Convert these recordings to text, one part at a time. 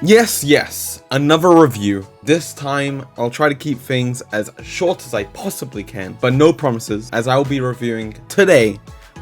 Yes, another review. This time, I'll try to keep things as short as I possibly can, but no promises, as I'll be reviewing today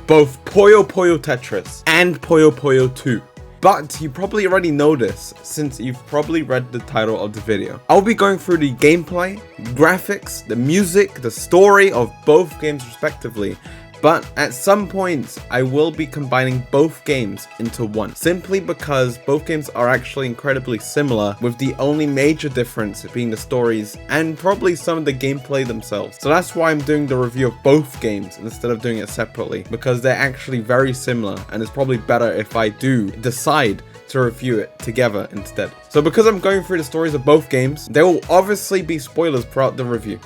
both Puyo Puyo Tetris and Puyo Puyo 2. But you probably already know this, since you've probably read the title of the video. I'll be going through the gameplay, graphics, the music, the story of both games respectively. But at some points, I will be combining both games into one, simply because both games are actually incredibly similar, with the only major difference being the stories and probably some of the gameplay themselves. So that's why I'm doing the review of both games instead of doing it separately, because they're actually very similar, and it's probably better if I do decide to review it together instead. So because I'm going through the stories of both games, there will obviously be spoilers throughout the review.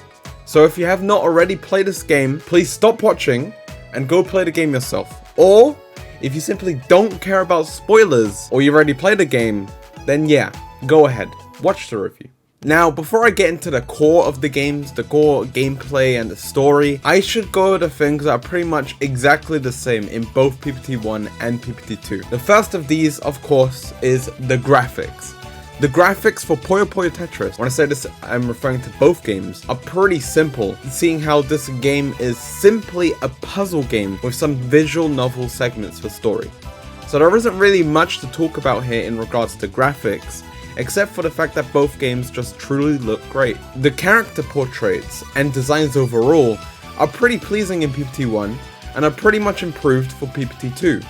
So if you have not already played this game, please stop watching and go play the game yourself. Or if you simply don't care about spoilers, or you already played the game, then yeah, go ahead, watch the review. Now, before I get into the core of the games, the core gameplay and the story, I should go over the things that are pretty much exactly the same in both PPT 1 and PPT 2. The first of these, of course, is the graphics. The graphics for Puyo Puyo Tetris, when I say this I'm referring to both games, are pretty simple, seeing how this game is simply a puzzle game with some visual novel segments for story. So there isn't really much to talk about here in regards to graphics, except for the fact that both games just truly look great. The character portraits and designs overall are pretty pleasing in PPT 1 and are pretty much improved for PPT 2.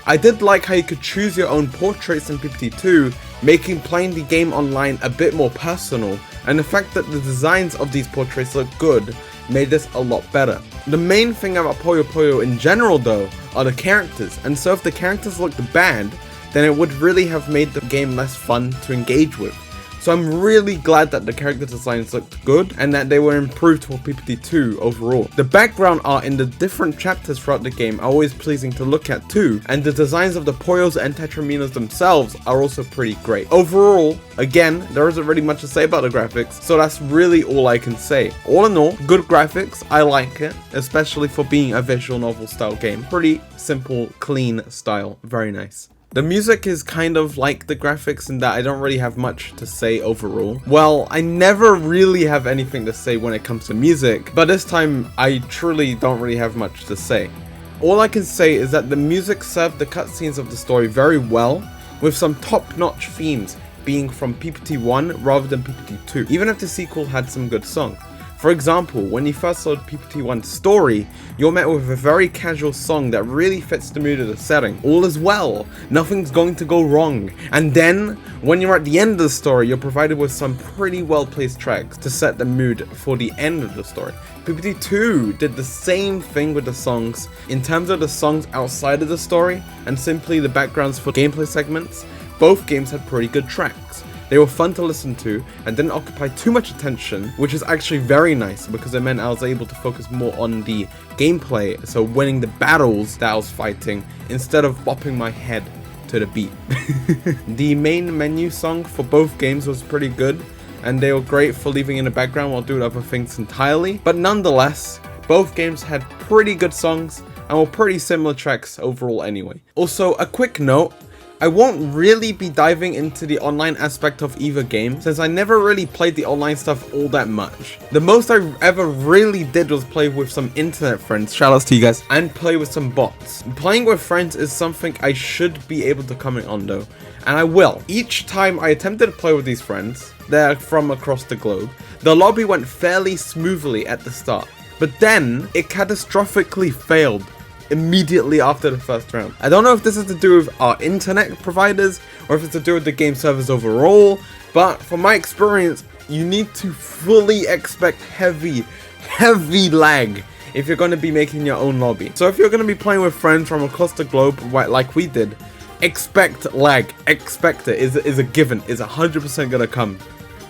I did like how you could choose your own portraits in PPT 2, making playing the game online a bit more personal, and the fact that the designs of these portraits look good made this a lot better. The main thing about Puyo Puyo in general though are the characters, and so if the characters looked bad, then it would really have made the game less fun to engage with. So I'm really glad that the character designs looked good and that they were improved for PPT 2 overall. The background art in the different chapters throughout the game are always pleasing to look at too, and the designs of the Puyos and Tetraminos themselves are also pretty great. Overall, again, there isn't really much to say about the graphics, so that's really all I can say. All in all, good graphics, I like it, especially for being a visual novel style game. Pretty simple, clean style, very nice. The music is kind of like the graphics in that I don't really have much to say overall. Well, I never really have anything to say when it comes to music, but this time I truly don't really have much to say. All I can say is that the music served the cutscenes of the story very well, with some top-notch themes being from PPT 1 rather than PPT 2, even if the sequel had some good songs. For example, when you first saw PPT 1's story, you're met with a very casual song that really fits the mood of the setting. All is well, nothing's going to go wrong. And then, when you're at the end of the story, you're provided with some pretty well placed tracks to set the mood for the end of the story. PPT 2 did the same thing with the songs. In terms of the songs outside of the story, and simply the backgrounds for gameplay segments, both games had pretty good tracks. They were fun to listen to and didn't occupy too much attention, which is actually very nice because it meant I was able to focus more on the gameplay, so winning the battles that I was fighting instead of bopping my head to the beat. The main menu song for both games was pretty good, and they were great for leaving in the background while doing other things entirely, but nonetheless, both games had pretty good songs and were pretty similar tracks overall anyway. Also, a quick note, I won't really be diving into the online aspect of either game, since I never really played the online stuff all that much. The most I ever really did was play with some internet friends, shoutouts to you guys, and play with some bots. Playing with friends is something I should be able to comment on though, and I will. Each time I attempted to play with these friends, they're from across the globe, the lobby went fairly smoothly at the start, but then it catastrophically failed immediately after the first round. I don't know if this is to do with our internet providers or if it's to do with the game servers overall, but from my experience, you need to fully expect heavy lag if you're going to be making your own lobby. So if you're going to be playing with friends from across the globe like we did, expect lag, expect it, is a given, is 100% going to come.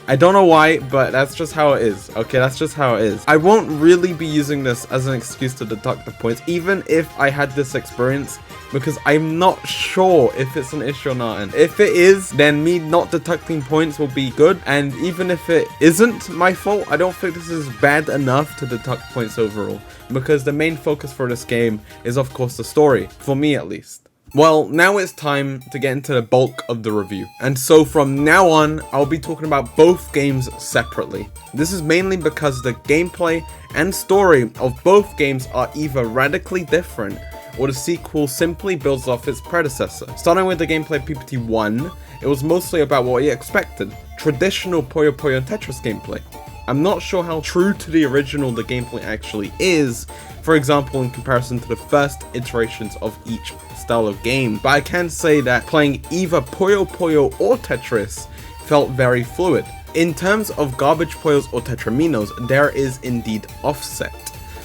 I don't know why, but that's just how it is. Okay, that's just how it is. I won't really be using this as an excuse to deduct the points, even if I had this experience, because I'm not sure if it's an issue or not. And if it is, then me not deducting points will be good. And even if it isn't my fault, I don't think this is bad enough to deduct points overall, because the main focus for this game is, of course, the story, for me at least. Well, now it's time to get into the bulk of the review. And so from now on, I'll be talking about both games separately. This is mainly because the gameplay and story of both games are either radically different or the sequel simply builds off its predecessor. Starting with the gameplay of PPT 1, it was mostly about what you expected, traditional Puyo Puyo Tetris gameplay. I'm not sure how true to the original the gameplay actually is, for example in comparison to the first iterations of each style of game, but I can say that playing either Puyo Puyo or Tetris felt very fluid. In terms of garbage Puyos or Tetraminos, there is indeed offset.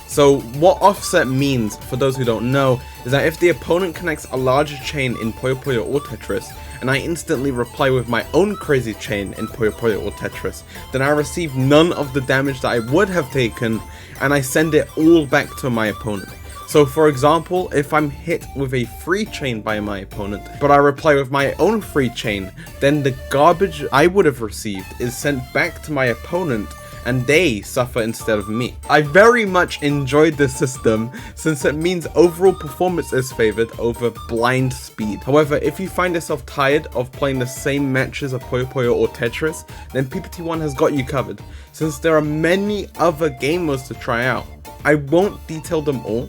So what offset means, for those who don't know, is that if the opponent connects a larger chain in Puyo Puyo or Tetris, and I instantly reply with my own crazy chain in Puyo Puyo or Tetris, then I receive none of the damage that I would have taken, and I send it all back to my opponent. So for example, if I'm hit with a free chain by my opponent, but I reply with my own free chain, then the garbage I would have received is sent back to my opponent, and they suffer instead of me. I very much enjoyed this system since it means overall performance is favored over blind speed. However, if you find yourself tired of playing the same matches of Puyo Puyo or Tetris, then PPT1 has got you covered, since there are many other game modes to try out. I won't detail them all,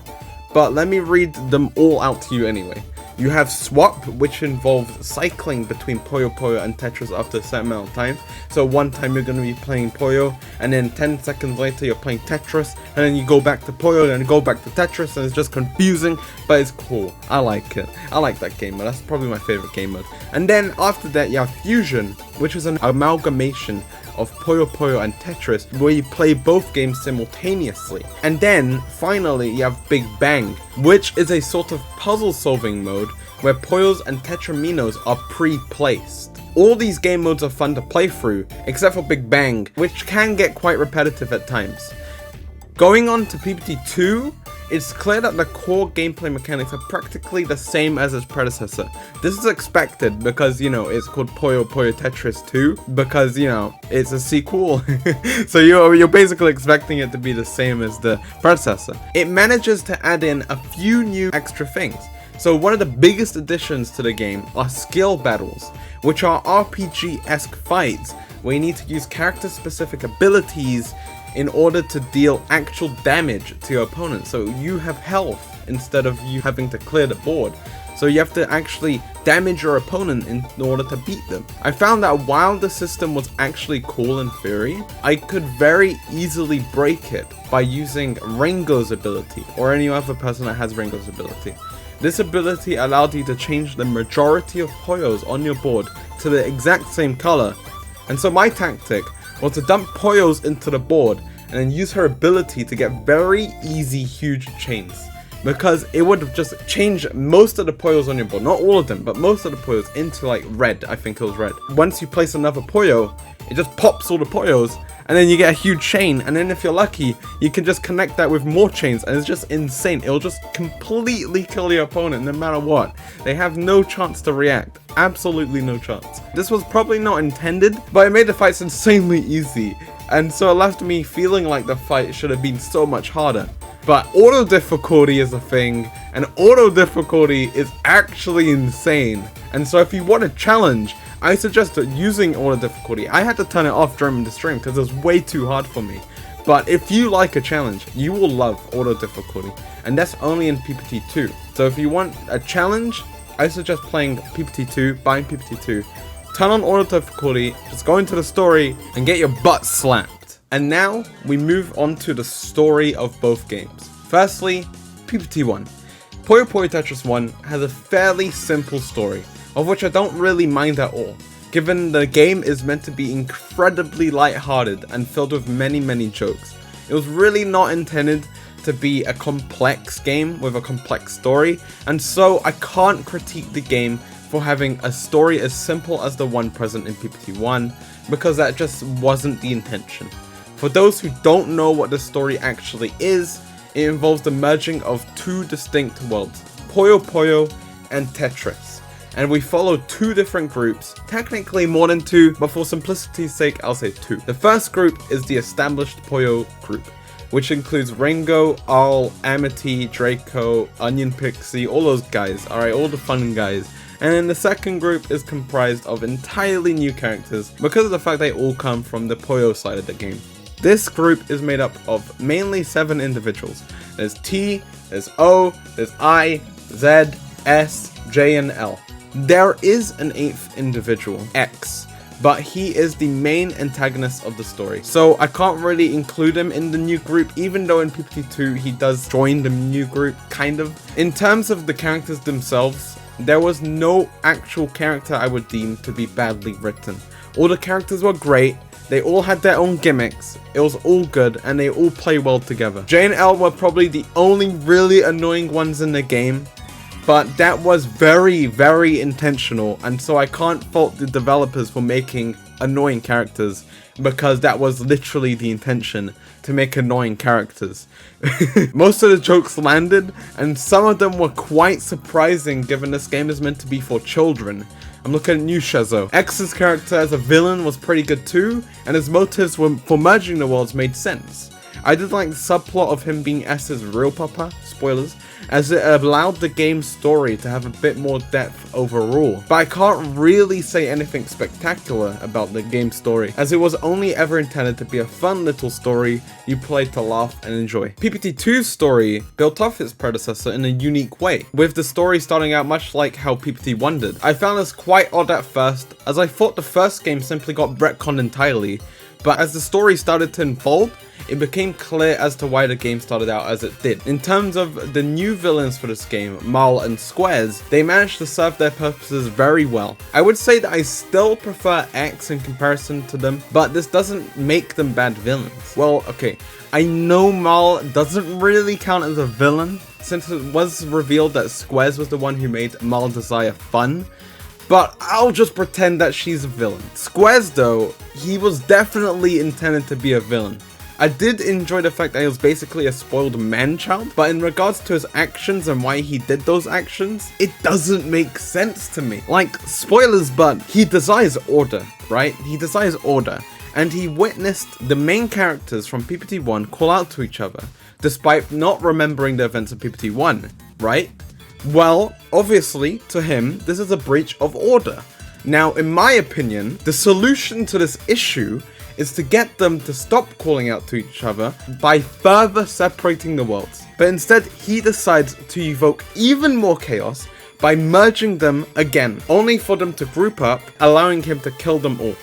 but let me read them all out to you anyway. You have Swap, which involves cycling between Puyo Puyo and Tetris after a certain amount of time. So one time you're going to be playing Puyo, and then 10 seconds later you're playing Tetris, and then you go back to Puyo, and go back to Tetris, and it's just confusing, but it's cool. I like it. I like that game mode. That's probably my favorite game mode. And then after that you have Fusion, which is an amalgamation of Puyo Puyo and Tetris, where you play both games simultaneously. And then finally you have Big Bang, which is a sort of puzzle solving mode where Puyos and Tetraminos are pre-placed. All these game modes are fun to play through, except for Big Bang, which can get quite repetitive at times. Going on to PPT2, it's clear that the core gameplay mechanics are practically the same as its predecessor. This is expected because, you know, it's called Puyo Puyo Tetris 2, because, you know, it's a sequel. So you're basically expecting it to be the same as the predecessor. It manages to add in a few new extra things. So one of the biggest additions to the game are skill battles, which are RPG-esque fights where you need to use character-specific abilities in order to deal actual damage to your opponent. So you have health instead of you having to clear the board. So you have to actually damage your opponent in order to beat them. I found that while the system was actually cool in theory, I could very easily break it by using Ringo's ability, or any other person that has Ringo's ability. This ability allowed you to change the majority of Puyos on your board to the exact same color. And so my tactic was to dump Puyos into the board and then use her ability to get very easy huge chains, because it would just change most of the Puyos on your board, not all of them, but most of the Puyos into like red. I think it was red. Once you place another Puyo, it just pops all the Puyos, and then you get a huge chain, and then if you're lucky, you can just connect that with more chains, and it's just insane. It'll just completely kill your opponent no matter what. They have no chance to react. Absolutely no chance. This was probably not intended, but it made the fights insanely easy, and so it left me feeling like the fight should have been so much harder. But auto difficulty is a thing, and auto difficulty is actually insane. And so if you want a challenge, I suggest using auto difficulty. I had to turn it off during the stream because it was way too hard for me. But if you like a challenge, you will love auto difficulty, and that's only in PPT2. So if you want a challenge, I suggest playing PPT2, buying PPT2, turn on auto difficulty, just go into the story, and get your butt slapped. And now, we move on to the story of both games. Firstly, PPT1. Puyo Puyo Tetris 1 has a fairly simple story, of which I don't really mind at all, given the game is meant to be incredibly lighthearted and filled with many jokes. It was really not intended to be a complex game with a complex story, and so I can't critique the game for having a story as simple as the one present in PPT1, because that just wasn't the intention. For those who don't know what the story actually is, it involves the merging of two distinct worlds, Puyo Puyo and Tetris. And we follow two different groups, technically more than two, but for simplicity's sake I'll say two. The first group is the established Puyo group, which includes Ringo, Arl, Amity, Draco, Onion Pixie, all those guys, alright, all the fun guys. And then the second group is comprised of entirely new characters because of the fact they all come from the Puyo side of the game. This group is made up of mainly 7 individuals. There's T, there's O, there's I, Z, S, J, and L. There is an 8th individual, X, but he is the main antagonist of the story. So I can't really include him in the new group, even though in PPT2 he does join the new group, kind of. In terms of the characters themselves, there was no actual character I would deem to be badly written. All the characters were great, they all had their own gimmicks, it was all good, and they all play well together. J and L were probably the only really annoying ones in the game, but that was very, very intentional, and so I can't fault the developers for making annoying characters, because that was literally the intention, to make annoying characters. Most of the jokes landed, and some of them were quite surprising given this game is meant to be for children. I'm looking at New Shezo. X's character as a villain was pretty good too, and his motives for merging the worlds made sense. I did like the subplot of him being S's real papa, spoilers, as it allowed the game's story to have a bit more depth overall. But I can't really say anything spectacular about the game's story, as it was only ever intended to be a fun little story you play to laugh and enjoy. PPT2's story built off its predecessor in a unique way, with the story starting out much like how PPT1 did. I found this quite odd at first, as I thought the first game simply got retconned entirely, but as the story started to unfold, it became clear as to why the game started out as it did. In terms of the new villains for this game, Mal and Squares, they managed to serve their purposes very well. I would say that I still prefer X in comparison to them, but this doesn't make them bad villains. Well, okay, I know Mal doesn't really count as a villain, since it was revealed that Squares was the one who made Mal Desire fun, but I'll just pretend that she's a villain. Squares though, he was definitely intended to be a villain. I did enjoy the fact that he was basically a spoiled man-child, but in regards to his actions and why he did those actions, it doesn't make sense to me. Like, spoilers, but he desires order, right? He desires order, and he witnessed the main characters from PPT1 call out to each other, despite not remembering the events of PPT1, right? Well, obviously, to him, this is a breach of order. Now, in my opinion, the solution to this issue is to get them to stop calling out to each other by further separating the worlds. But instead, he decides to evoke even more chaos by merging them again, only for them to group up, allowing him to kill them all.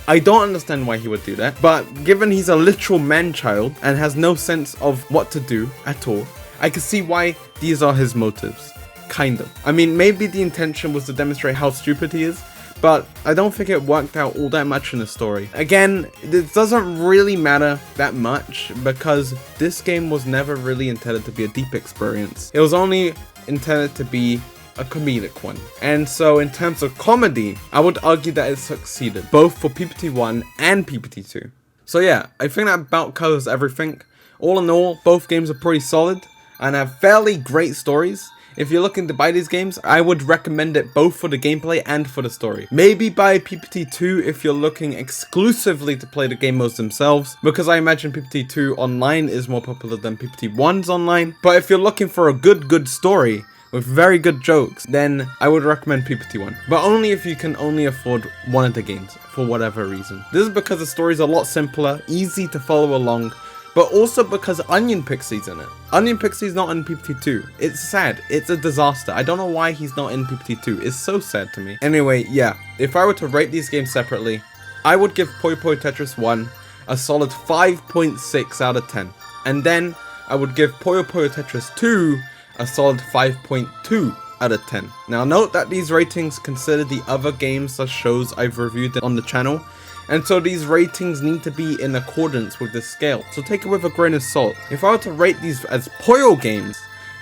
I don't understand why he would do that, but given he's a literal man-child and has no sense of what to do at all, I can see why these are his motives. Kind of. I mean, maybe the intention was to demonstrate how stupid he is, but I don't think it worked out all that much in the story. Again, it doesn't really matter that much because this game was never really intended to be a deep experience. It was only intended to be a comedic one. And so in terms of comedy, I would argue that it succeeded, both for PPT1 and PPT2. So yeah, I think that about covers everything. All in all, both games are pretty solid and have fairly great stories. If you're looking to buy these games, I would recommend it both for the gameplay and for the story. Maybe buy PPT2 if you're looking exclusively to play the game modes themselves, because I imagine PPT2 online is more popular than PPT1's online. But if you're looking for a good story with very good jokes, then I would recommend PPT1. But only if you can only afford one of the games, for whatever reason. This is because the story is a lot simpler, easy to follow along, but also because Onion Pixie's in it. Onion Pixie's not in PPT2. It's sad. It's a disaster. I don't know why he's not in PPT2. It's so sad to me. Anyway, yeah. If I were to rate these games separately, I would give Puyo Puyo Tetris 1 a solid 5.6 out of 10. And then I would give Puyo Puyo Tetris 2 a solid 5.2 out of 10. Now note that these ratings consider the other games or shows I've reviewed on the channel, and so these ratings need to be in accordance with this scale, so take it with a grain of salt. If I were to rate these as Puyo games,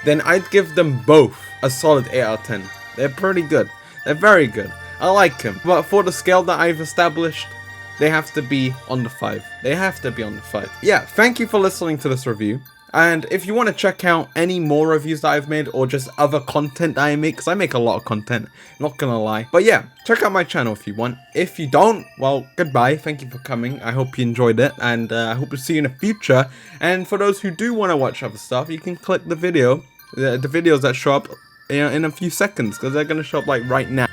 then I'd give them both a solid 8 out of 10. They're pretty good. They're very good. I like them. But for the scale that I've established, they have to be on the 5. They have to be on the 5. Yeah, thank you for listening to this review. And if you want to check out any more reviews that I've made or just other content that I make, because I make a lot of content, not gonna lie. But yeah, check out my channel if you want. If you don't, well, goodbye. Thank you for coming. I hope you enjoyed it, and I hope to see you in the future. And for those who do want to watch other stuff, you can click the videos that show up in a few seconds, because they're gonna show up like right now.